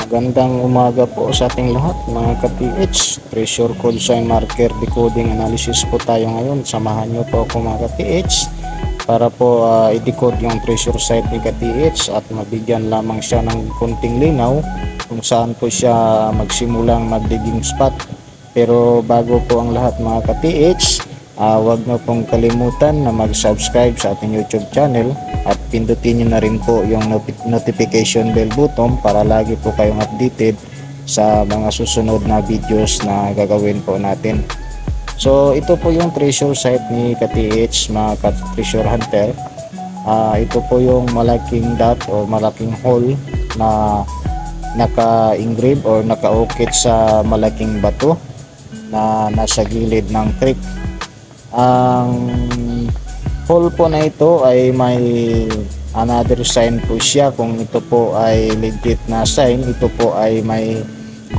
Magandang umaga po sa ating lahat mga ka-TH. Treasure code sign marker decoding analysis po tayo ngayon. Samahan nyo po ako mga ka-TH para po i-decode yung treasure site ni ka-TH at mabigyan lamang siya ng konting linaw kung saan po siya magsimulang mag-digging spot. Pero bago po ang lahat mga ka-TH, huwag nyo pong kalimutan na mag-subscribe sa ating YouTube channel at pindutin nyo na rin po yung notification bell button para lagi po kayong updated sa mga susunod na videos na gagawin po natin. So ito po yung treasure site ni ka-TH mga ka-treasure hunter. Ito po yung malaking dot o malaking hole na naka-engrave or naka-ukit sa malaking bato na nasa gilid ng creek. Ang hole po na ito ay may another sign po siya. Kung ito po ay legit na sign, ito po ay may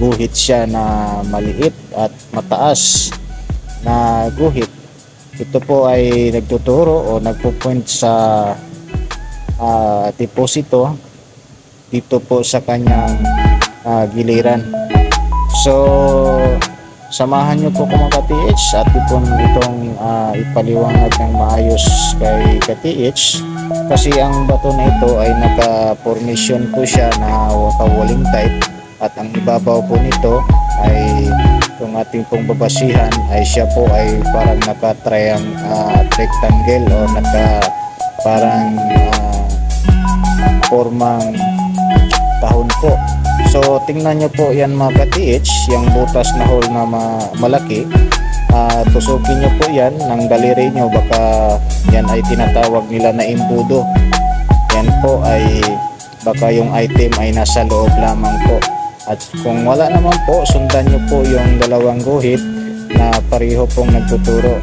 guhit siya na maliit at mataas na guhit. Ito po ay nagtuturo o nagpo-point sa deposito dito po sa kanyang giliran. So samahan nyo po mga ka-TH at itong ipaliwanag ng maayos kay ka-TH kasi ang bato na ito ay naka-formation po siya na walling type at ang ibabaw po nito ay kung ating pong babasihan ay siya po ay parang rectangle o parang formang tahon po. So tingnan nyo po yan mga ka-TH, yung butas na hole na malaki. Tusukin nyo po yan ng daliri nyo, baka yan ay tinatawag nila na imbudo. Yan po ay baka yung item ay nasa loob lamang po. At kung wala naman po, sundan nyo po yung dalawang guhit na pareho pong nagtuturo.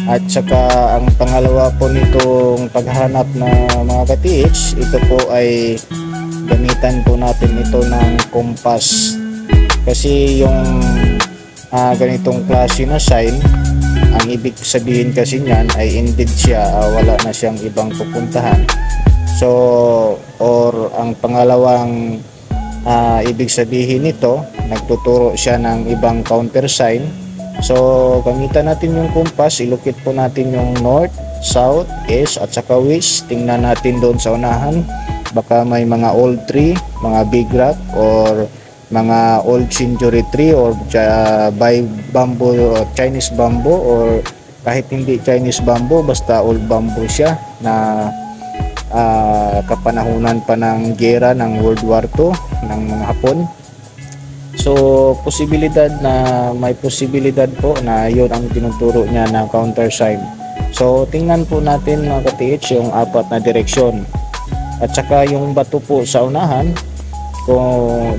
At saka ang pangalawa po nitong paghanap na mga ka-TH, ito po ay gamitan po natin ito ng compass kasi yung ganitong klase na sign, ang ibig sabihin kasi niyan ay indeed siya, wala na siyang ibang pupuntahan. So or ang pangalawang ibig sabihin nito, nagtuturo siya ng ibang counter sign. So gamitan natin yung compass, ilukit po natin yung north, south, east at saka west. Tingnan natin doon sa unahan, baka may mga old tree, mga big rock or mga old century tree or by bamboo, Chinese bamboo or kahit hindi Chinese bamboo, basta old bamboo siya na kapanahunan pa ng gera ng World War II ng mga Hapon. So may posibilidad po na yun ang tinuturo niya na counter sign. So tingnan po natin mga ka-TH yung apat na direksyon. At saka yung bato po sa unahan, kung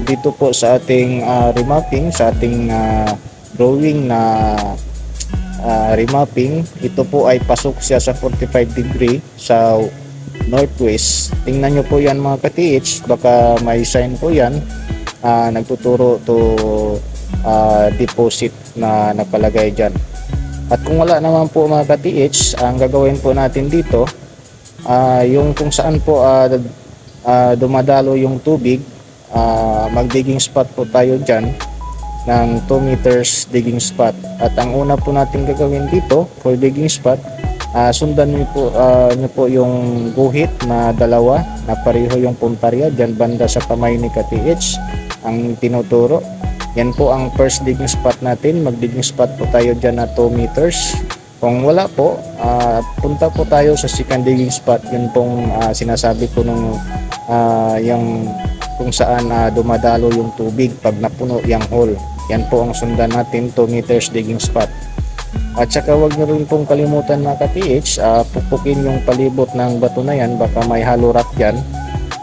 dito po sa ating remapping, sa ating drawing na remapping, ito po ay pasok siya sa 45 degree sa northwest. Tingnan nyo po yan mga ka-TH, baka may sign po yan nagtuturo to deposit na nakalagay dyan. At kung wala naman po mga ka-TH, ang gagawin po natin dito, yung kung saan po dumadalo yung tubig, mag-digging spot po tayo dyan ng 2 meters digging spot. At ang una po natin gagawin dito for digging spot, sundan nyo po yung guhit na dalawa na pareho yung puntarya dyan banda sa kamay ni ka-TH ang tinuturo. Yan po ang first digging spot natin. Mag-digging spot po tayo dyan na 2 meters. Kung wala po, punta po tayo sa second digging spot. Yun pong sinasabi ko nung yung kung saan dumadalo yung tubig pag napuno yung hole. Yan po ang sundan natin, 2 meters digging spot. At saka wag nyo rin pong kalimutan mga ka-TH, pupukin yung palibot ng bato na yan, baka may hollow rock dyan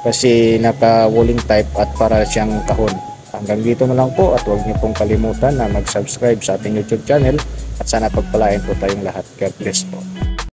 kasi naka-walling type at para siyang kahon. Hanggang dito na lang po at huwag nyo pong kalimutan na mag-subscribe sa ating YouTube channel at sana pagpalain po tayong lahat. God bless po.